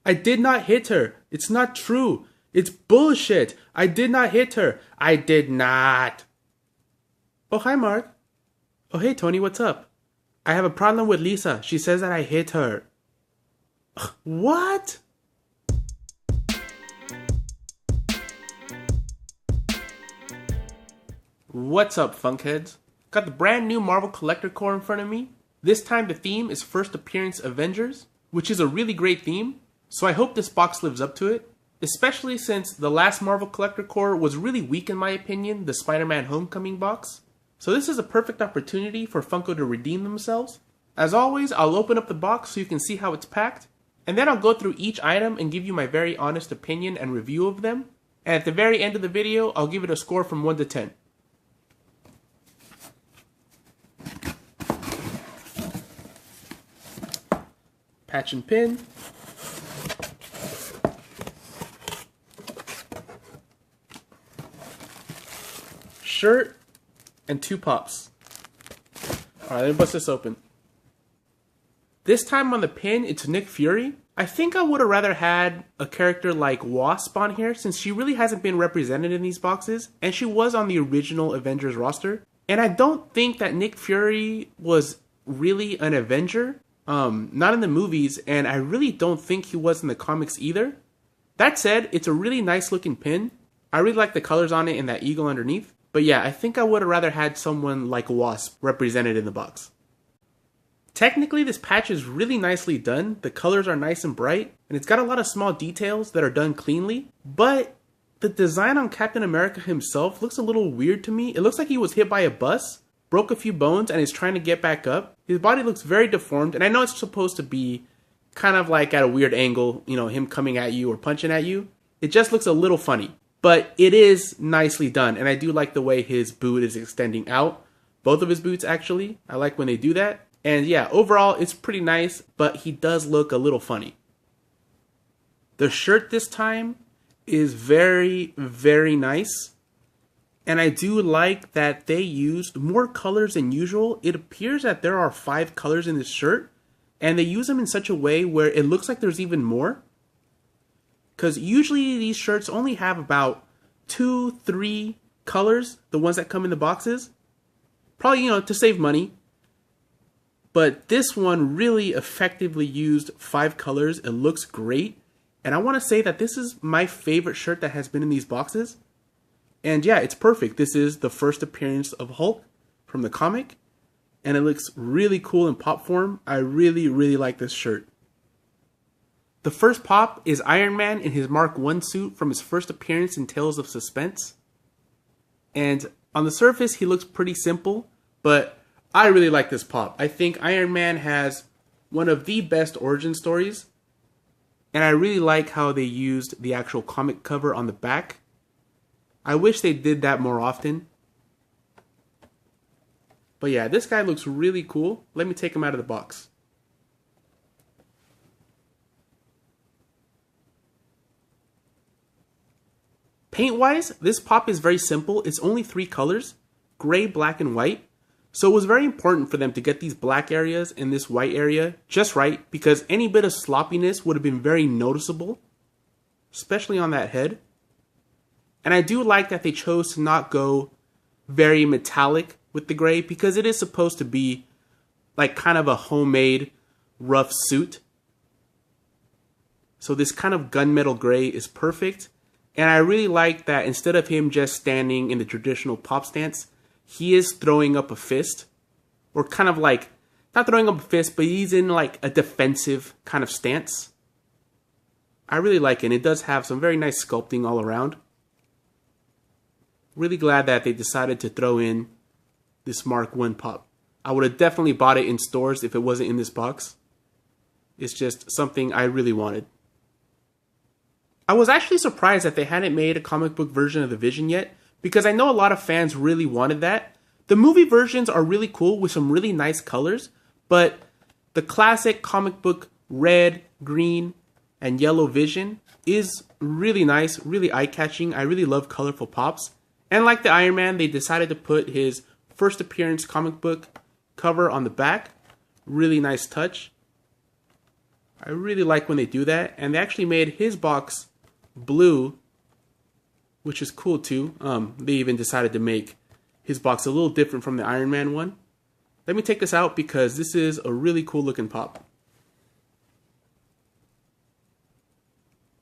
I did not hit her. It's not true. It's bullshit. I did not hit her. I did not. Oh, hi, Mark. Oh, hey, Tony, what's up? I have a problem with Lisa. She says that I hit her. Ugh, what? What's up, Funkheads? Got the brand new Marvel Collector Core in front of me. This time the theme is First Appearance Avengers, which is a really great theme, so I hope this box lives up to it, especially since the last Marvel Collector Core was really weak in my opinion, the Spider-Man Homecoming box. So this is a perfect opportunity for Funko to redeem themselves. As always, I'll open up the box so you can see how it's packed, and then I'll go through each item and give you my very honest opinion and review of them, and at the very end of the video, I'll give it a score from 1 to 10. Patch and pin. Shirt and 2 pops. Alright, let me bust this open. This time on the pin, it's Nick Fury. I think I would have rather had a character like Wasp on here since she really hasn't been represented in these boxes and she was on the original Avengers roster. And I don't think that Nick Fury was really an Avenger. Not in the movies, and I really don't think he was in the comics either. That said, it's a really nice looking pin. I really like the colors on it and that eagle underneath. But yeah, I think I would have rather had someone like Wasp represented in the box. Technically, this patch is really nicely done. The colors are nice and bright, and it's got a lot of small details that are done cleanly. But the design on Captain America himself looks a little weird to me. It looks like he was hit by a bus, broke a few bones, and is trying to get back up. His body looks very deformed, and I know it's supposed to be kind of like at a weird angle, you know, him coming at you or punching at you. It just looks a little funny, but it is nicely done, and I do like the way his boot is extending out. Both of his boots, actually. I like when they do that. And yeah, overall, it's pretty nice, but he does look a little funny. The shirt this time is very, very nice. And I do like that they used more colors than usual. It appears that there are 5 colors in this shirt, and they use them in such a way where it looks like there's even more. Because usually these shirts only have about 2-3 colors, the ones that come in the boxes. Probably, you know, to save money. But this one really effectively used 5 colors. It looks great. And I want to say that this is my favorite shirt that has been in these boxes. And yeah, it's perfect. This is the first appearance of Hulk from the comic. And it looks really cool in pop form. I really, really like this shirt. The first pop is Iron Man in his Mark I suit from his first appearance in Tales of Suspense. And on the surface, he looks pretty simple, but I really like this pop. I think Iron Man has one of the best origin stories. And I really like how they used the actual comic cover on the back. I wish they did that more often. But yeah, this guy looks really cool. Let me take him out of the box. Paint-wise, this pop is very simple. It's only 3 colors, gray, black, and white. So it was very important for them to get these black areas and this white area just right, because any bit of sloppiness would have been very noticeable, especially on that head. And I do like that they chose to not go very metallic with the gray, because it is supposed to be like kind of a homemade rough suit. So this kind of gunmetal gray is perfect. And I really like that instead of him just standing in the traditional pop stance, he is throwing up a fist. Or kind of like, not throwing up a fist, but he's in like a defensive kind of stance. I really like it. And it does have some very nice sculpting all around. Really glad that they decided to throw in this Mark I pop. I would have definitely bought it in stores if it wasn't in this box. It's just something I really wanted. I was actually surprised that they hadn't made a comic book version of the Vision yet, because I know a lot of fans really wanted that. The movie versions are really cool with some really nice colors, but the classic comic book red, green, and yellow Vision is really nice, really eye-catching. I really love colorful pops. And like the Iron Man, they decided to put his first appearance comic book cover on the back. Really nice touch. I really like when they do that, and they actually made his box blue, which is cool too. They even decided to make his box a little different from the Iron Man one. Let me take this out because this is a really cool looking pop.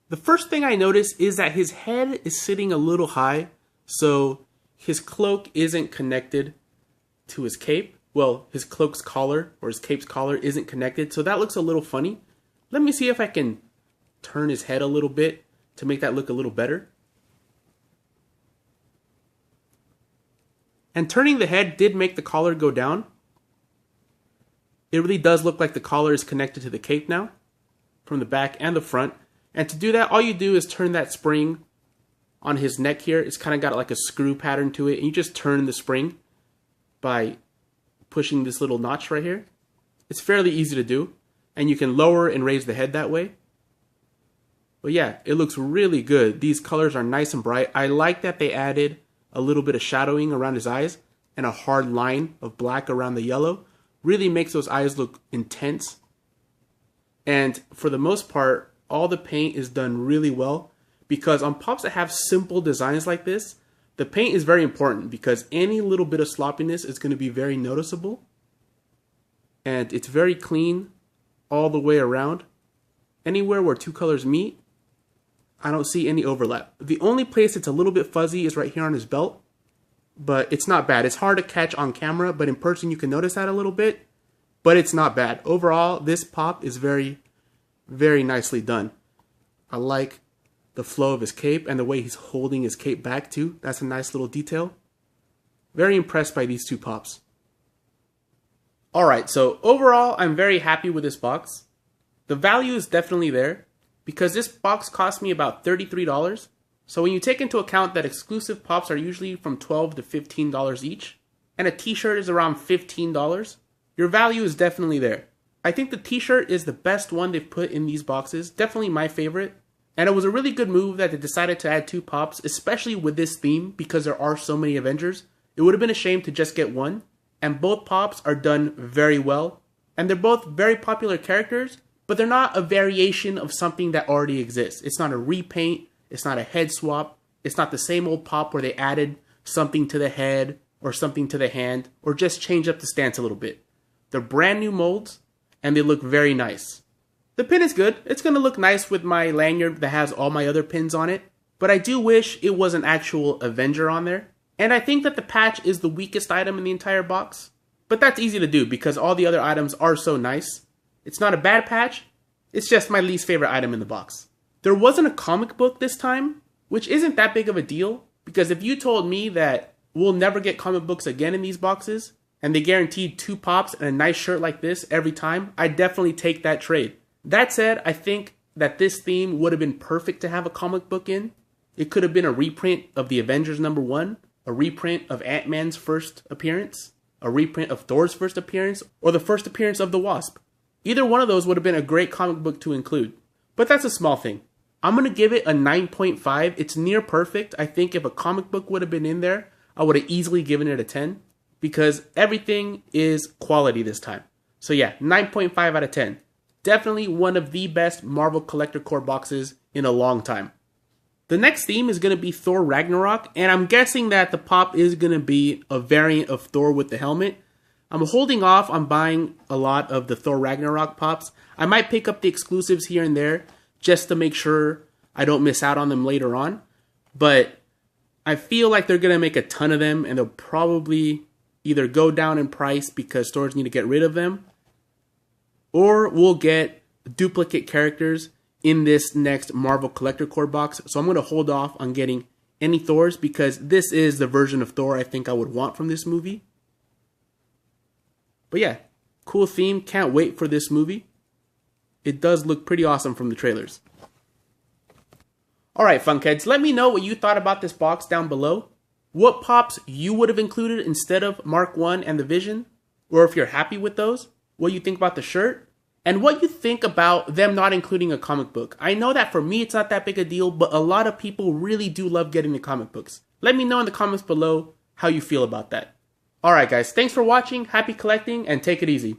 The first thing I notice is that his head is sitting a little high, so his cloak isn't connected to his cape. Well, his cloak's collar or his cape's collar isn't connected, so that looks a little funny. Let me see if I can turn his head a little bit to make that look a little better. And turning the head did make the collar go down. It really does look like the collar is connected to the cape now, from the back and the front. And to do that, all you do is turn that spring on his neck here. It's kind of got like a screw pattern to it, and you just turn the spring by pushing this little notch right here. It's fairly easy to do, and you can lower and raise the head that way. But yeah, it looks really good. These colors are nice and bright. I like that they added a little bit of shadowing around his eyes and a hard line of black around the yellow. Really makes those eyes look intense. And for the most part, all the paint is done really well, because on pops that have simple designs like this, the paint is very important because any little bit of sloppiness is going to be very noticeable. And it's very clean all the way around. Anywhere where two colors meet, I don't see any overlap. The only place it's a little bit fuzzy is right here on his belt, but it's not bad. It's hard to catch on camera, but in person you can notice that a little bit, but it's not bad. Overall, this pop is very, very nicely done. I like the flow of his cape and the way he's holding his cape back too. That's a nice little detail. Very impressed by these two pops. Alright, so overall, I'm very happy with this box. The value is definitely there, because this box cost me about $33. So when you take into account that exclusive pops are usually from $12 to $15 each, and a t-shirt is around $15, your value is definitely there. I think the t-shirt is the best one they've put in these boxes, definitely my favorite. And it was a really good move that they decided to add two pops, especially with this theme, because there are so many Avengers. It would have been a shame to just get one, and both pops are done very well. And they're both very popular characters, but they're not a variation of something that already exists. It's not a repaint, it's not a head swap, it's not the same old pop where they added something to the head or something to the hand, or just change up the stance a little bit. They're brand new molds, and they look very nice. The pin is good. It's going to look nice with my lanyard that has all my other pins on it, but I do wish it was an actual Avenger on there. And I think that the patch is the weakest item in the entire box, but that's easy to do because all the other items are so nice. It's not a bad patch, it's just my least favorite item in the box. There wasn't a comic book this time, which isn't that big of a deal, because if you told me that we'll never get comic books again in these boxes, and they guaranteed two pops and a nice shirt like this every time, I'd definitely take that trade. That said, I think that this theme would have been perfect to have a comic book in. It could have been a reprint of the Avengers #1, a reprint of Ant-Man's first appearance, a reprint of Thor's first appearance, or the first appearance of the Wasp. Either one of those would have been a great comic book to include. But that's a small thing. I'm going to give it a 9.5. It's near perfect. I think if a comic book would have been in there, I would have easily given it a 10. Because everything is quality this time. So yeah, 9.5 out of 10. Definitely one of the best Marvel Collector Core boxes in a long time. The next theme is going to be Thor Ragnarok, and I'm guessing that the pop is going to be a variant of Thor with the helmet. I'm holding off on buying a lot of the Thor Ragnarok pops. I might pick up the exclusives here and there just to make sure I don't miss out on them later on. But I feel like they're going to make a ton of them, and they'll probably either go down in price because stores need to get rid of them, or we'll get duplicate characters in this next Marvel Collector Core box. So I'm going to hold off on getting any Thors because this is the version of Thor I think I would want from this movie. But yeah, cool theme. Can't wait for this movie. It does look pretty awesome from the trailers. Alright, Funkheads, let me know what you thought about this box down below. What pops you would have included instead of Mark 1 and the Vision, or if you're happy with those, what you think about the shirt, and what you think about them not including a comic book. I know that for me it's not that big a deal, but a lot of people really do love getting the comic books. Let me know in the comments below how you feel about that. Alright guys, thanks for watching, happy collecting, and take it easy.